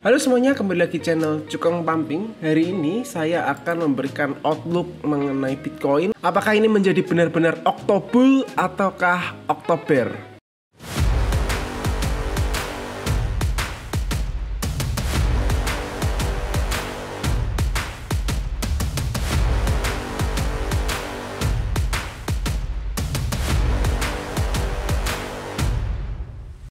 Halo semuanya, kembali lagi channel Cukong Pumping. Hari ini saya akan memberikan outlook mengenai Bitcoin. Apakah ini menjadi benar-benar Octobull ataukah Octobear?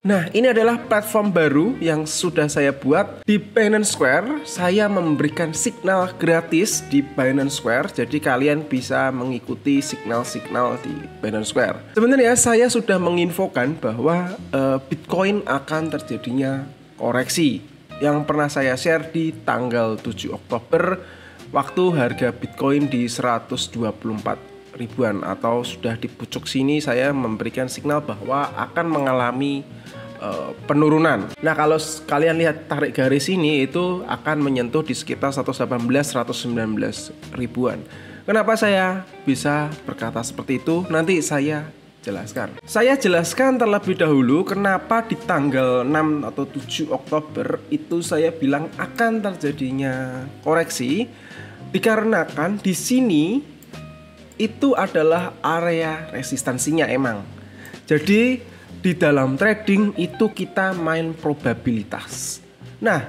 Nah, ini adalah platform baru yang sudah saya buat di Binance Square. Saya memberikan signal gratis di Binance Square, jadi kalian bisa mengikuti signal-signal di Binance Square. Sebenarnya saya sudah menginfokan bahwa Bitcoin akan terjadinya koreksi yang pernah saya share di tanggal 7 Oktober waktu harga Bitcoin di 124 ribuan atau sudah di pucuk sini. Saya memberikan signal bahwa akan mengalami penurunan. Nah, kalau kalian lihat tarik garis ini, itu akan menyentuh di sekitar 118-119 ribuan. Kenapa saya bisa berkata seperti itu? Nanti saya jelaskan. Saya jelaskan terlebih dahulu kenapa di tanggal 6 atau 7 Oktober itu saya bilang akan terjadinya koreksi. Dikarenakan di sini itu adalah area resistansinya emang. Jadi di dalam trading itu kita main probabilitas. Nah,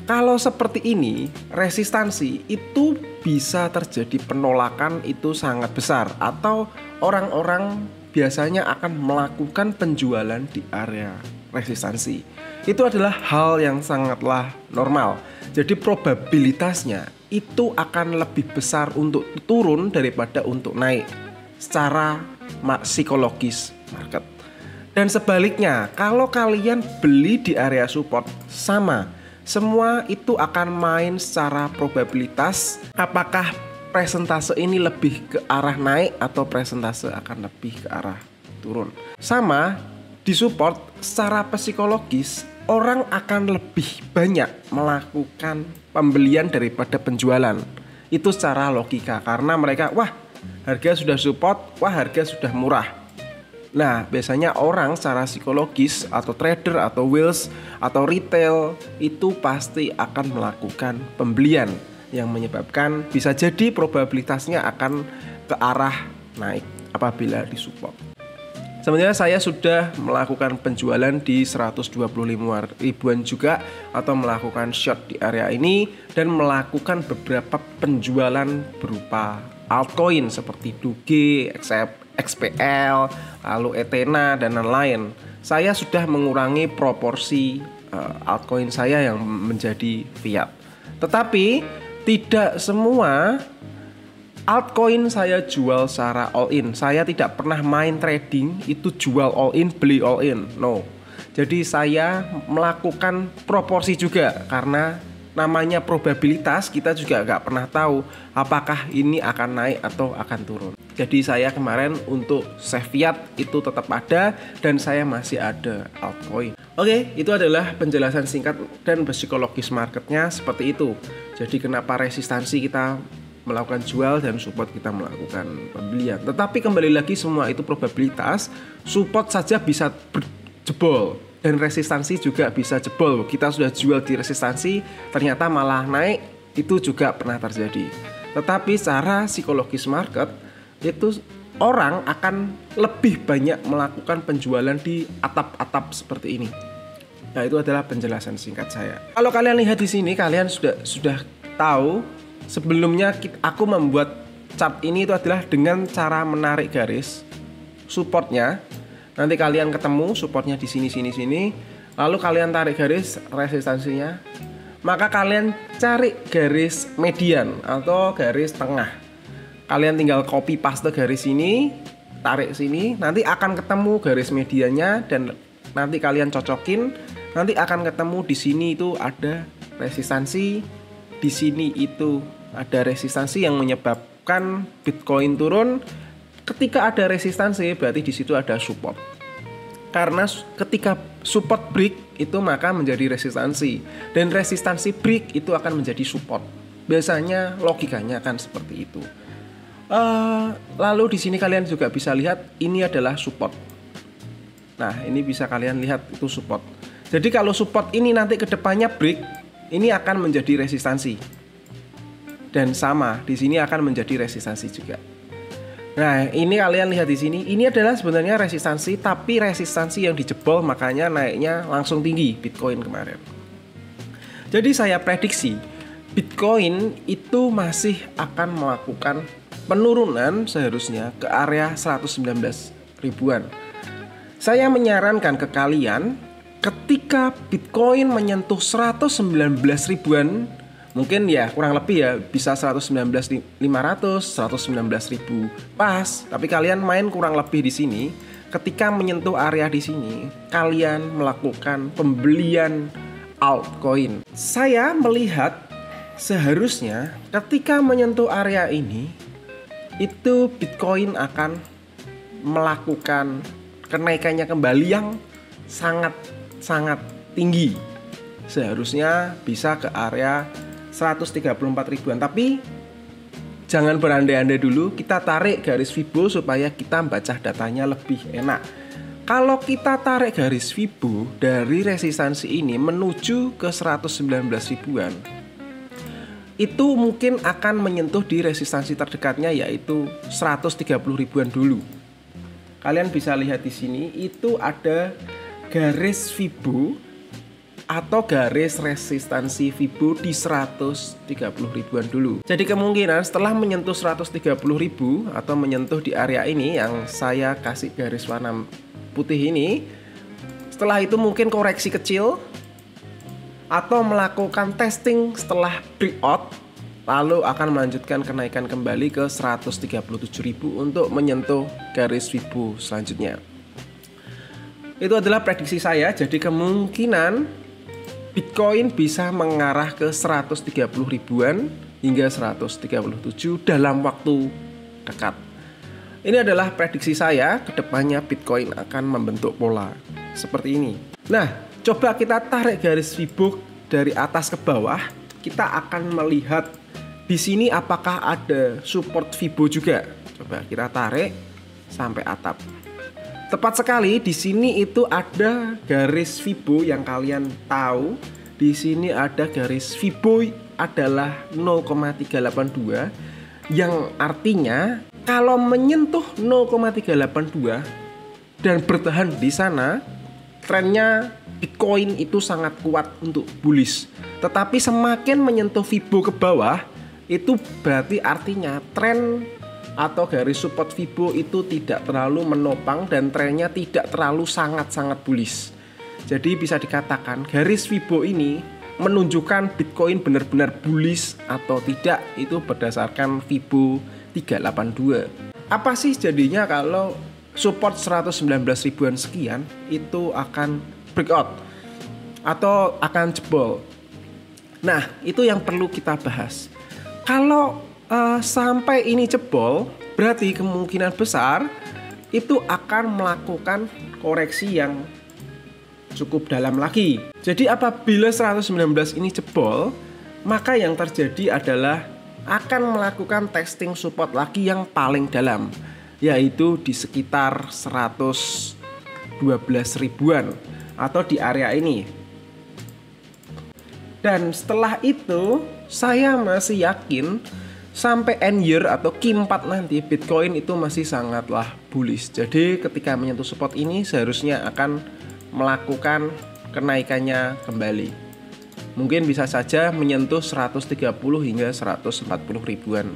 kalau seperti ini resistansi itu bisa terjadi penolakan itu sangat besar, atau orang-orang biasanya akan melakukan penjualan di area resistansi. Itu adalah hal yang sangatlah normal. Jadi probabilitasnya itu akan lebih besar untuk turun daripada untuk naik secara psikologis market. Dan sebaliknya, kalau kalian beli di area support, sama, semua itu akan main secara probabilitas. Apakah presentase ini lebih ke arah naik atau presentase akan lebih ke arah turun. Sama, di support secara psikologis orang akan lebih banyak melakukan pembelian daripada penjualan. Itu secara logika, karena mereka, wah harga sudah support, wah harga sudah murah. Nah, biasanya orang secara psikologis atau trader atau whales atau retail itu pasti akan melakukan pembelian yang menyebabkan bisa jadi probabilitasnya akan ke arah naik apabila di support. Sebenarnya saya sudah melakukan penjualan di 125 ribuan juga, atau melakukan short di area ini, dan melakukan beberapa penjualan berupa altcoin seperti Doge, XPL, lalu Ethena dan lain-lain. Saya sudah mengurangi proporsi altcoin saya yang menjadi fiat. Tetapi tidak semua altcoin saya jual secara all in. Saya tidak pernah main trading itu jual all in, beli all in. No. Jadi saya melakukan proporsi juga, karena namanya probabilitas, kita juga nggak pernah tahu apakah ini akan naik atau akan turun. Jadi saya kemarin untuk save fiat itu tetap ada, dan saya masih ada altcoin. Oke, itu adalah penjelasan singkat dan psikologis marketnya seperti itu. Jadi kenapa resistansi kita melakukan jual dan support kita melakukan pembelian. Tetapi kembali lagi, semua itu probabilitas. Support saja bisa jebol dan resistansi juga bisa jebol. Kita sudah jual di resistansi, ternyata malah naik, itu juga pernah terjadi. Tetapi secara psikologis market itu orang akan lebih banyak melakukan penjualan di atap-atap seperti ini. Nah, itu adalah penjelasan singkat saya. Kalau kalian lihat di sini, kalian sudah tahu sebelumnya aku membuat chart ini itu adalah dengan cara menarik garis supportnya. Nanti kalian ketemu supportnya di sini, lalu kalian tarik garis resistansinya, maka kalian cari garis median atau garis tengah. Kalian tinggal copy paste garis ini, tarik sini, nanti akan ketemu garis mediannya, dan nanti kalian cocokin, nanti akan ketemu di sini itu ada resistansi, di sini itu ada resistansi yang menyebabkan Bitcoin turun. Ketika ada resistansi berarti di situ ada support. Karena ketika support break itu maka menjadi resistansi, dan resistansi break itu akan menjadi support. Biasanya logikanya akan seperti itu. Lalu di sini kalian juga bisa lihat ini adalah support. Nah, ini bisa kalian lihat itu support. Jadi kalau support ini nanti ke depannya break, ini akan menjadi resistansi. Dan sama, di sini akan menjadi resistansi juga. Nah, ini kalian lihat di sini, ini adalah sebenarnya resistansi, tapi resistansi yang dijebol, makanya naiknya langsung tinggi Bitcoin kemarin. Jadi saya prediksi Bitcoin itu masih akan melakukan penurunan seharusnya ke area 119 ribuan. Saya menyarankan ke kalian, ketika Bitcoin menyentuh 119 ribuan, mungkin ya kurang lebih ya bisa 119.500, 119.000 pas. Tapi kalian main kurang lebih di sini. Ketika menyentuh area di sini, kalian melakukan pembelian altcoin. Saya melihat seharusnya ketika menyentuh area ini, itu Bitcoin akan melakukan kenaikannya kembali yang sangat tinggi. Seharusnya bisa ke area 134 ribuan. Tapi jangan berandai-andai dulu, kita tarik garis Fibo supaya kita baca datanya lebih enak. Kalau kita tarik garis Fibo dari resistansi ini menuju ke 119 ribuan, itu mungkin akan menyentuh di resistansi terdekatnya, yaitu 130 ribuan dulu. Kalian bisa lihat di sini itu ada garis Fibo atau garis resistansi Fibo di 130 ribuan dulu. Jadi kemungkinan setelah menyentuh 130 ribu atau menyentuh di area ini yang saya kasih garis warna putih ini, setelah itu mungkin koreksi kecil atau melakukan testing setelah breakout, lalu akan melanjutkan kenaikan kembali ke 137.000 untuk menyentuh garis Fibo selanjutnya. Itu adalah prediksi saya. Jadi kemungkinan Bitcoin bisa mengarah ke 130 ribuan hingga 137 dalam waktu dekat. Ini adalah prediksi saya, kedepannya Bitcoin akan membentuk pola seperti ini. Nah, coba kita tarik garis Fibo dari atas ke bawah, kita akan melihat di sini apakah ada support Fibo juga. Coba kita tarik sampai atap. Tepat sekali di sini itu ada garis Fibo yang kalian tahu. Di sini ada garis Fibo adalah 0,382 yang artinya kalau menyentuh 0,382 dan bertahan di sana, trennya Bitcoin itu sangat kuat untuk bullish. Tetapi semakin menyentuh Fibo ke bawah, itu berarti artinya tren atau garis support Fibo itu tidak terlalu menopang dan trennya tidak terlalu sangat bullish. Jadi bisa dikatakan garis Fibo ini menunjukkan Bitcoin benar-benar bullish atau tidak itu berdasarkan Fibo 382. Apa sih jadinya kalau support 119 ribuan sekian itu akan breakout atau akan jebol? Nah, itu yang perlu kita bahas. Kalau sampai ini jebol, berarti kemungkinan besar itu akan melakukan koreksi yang cukup dalam lagi. Jadi apabila 119 ini jebol, maka yang terjadi adalah akan melakukan testing support lagi yang paling dalam, yaitu di sekitar 112 ribuan atau di area ini. Dan setelah itu saya masih yakin sampai end year atau Q4 nanti Bitcoin itu masih sangatlah bullish. Jadi ketika menyentuh support ini seharusnya akan melakukan kenaikannya kembali. Mungkin bisa saja menyentuh 130 hingga 140 ribuan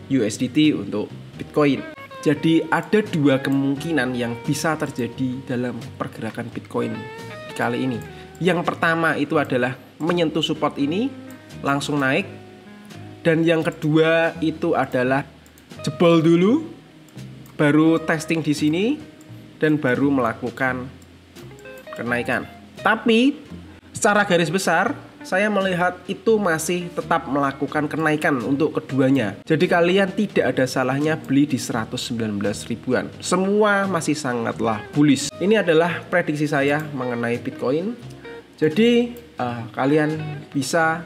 USDT untuk Bitcoin. Jadi ada dua kemungkinan yang bisa terjadi dalam pergerakan Bitcoin kali ini. Yang pertama itu adalah menyentuh support ini langsung naik, dan yang kedua itu adalah jebol dulu, baru testing di sini dan baru melakukan kenaikan. Tapi secara garis besar saya melihat itu masih tetap melakukan kenaikan untuk keduanya. Jadi kalian tidak ada salahnya beli di 119 ribuan. Semua masih sangatlah bullish. Ini adalah prediksi saya mengenai Bitcoin. Jadi kalian bisa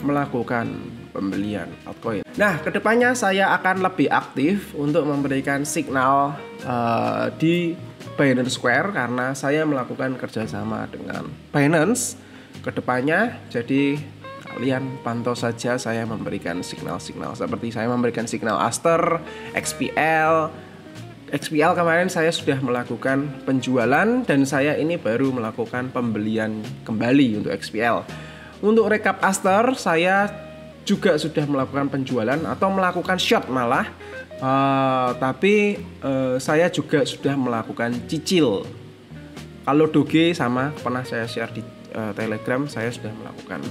melakukan pembelian altcoin. Nah, kedepannya saya akan lebih aktif untuk memberikan signal di Binance Square karena saya melakukan kerjasama dengan Binance kedepannya. Jadi Kalian pantau saja saya memberikan signal-signal, seperti saya memberikan signal Aster, XPL kemarin saya sudah melakukan penjualan dan saya ini baru melakukan pembelian kembali untuk XPL. Untuk rekap Aster saya juga sudah melakukan penjualan atau melakukan short malah, tapi saya juga sudah melakukan cicil. Kalau Doge sama pernah saya share di Telegram, saya sudah melakukan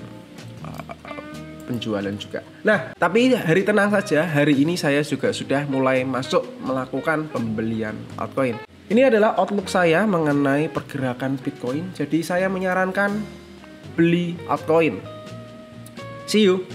penjualan juga. Nah, tapi hari tenang saja, hari ini saya juga sudah mulai masuk melakukan pembelian altcoin. Ini adalah outlook saya mengenai pergerakan Bitcoin. Jadi saya menyarankan beli altcoin. See you.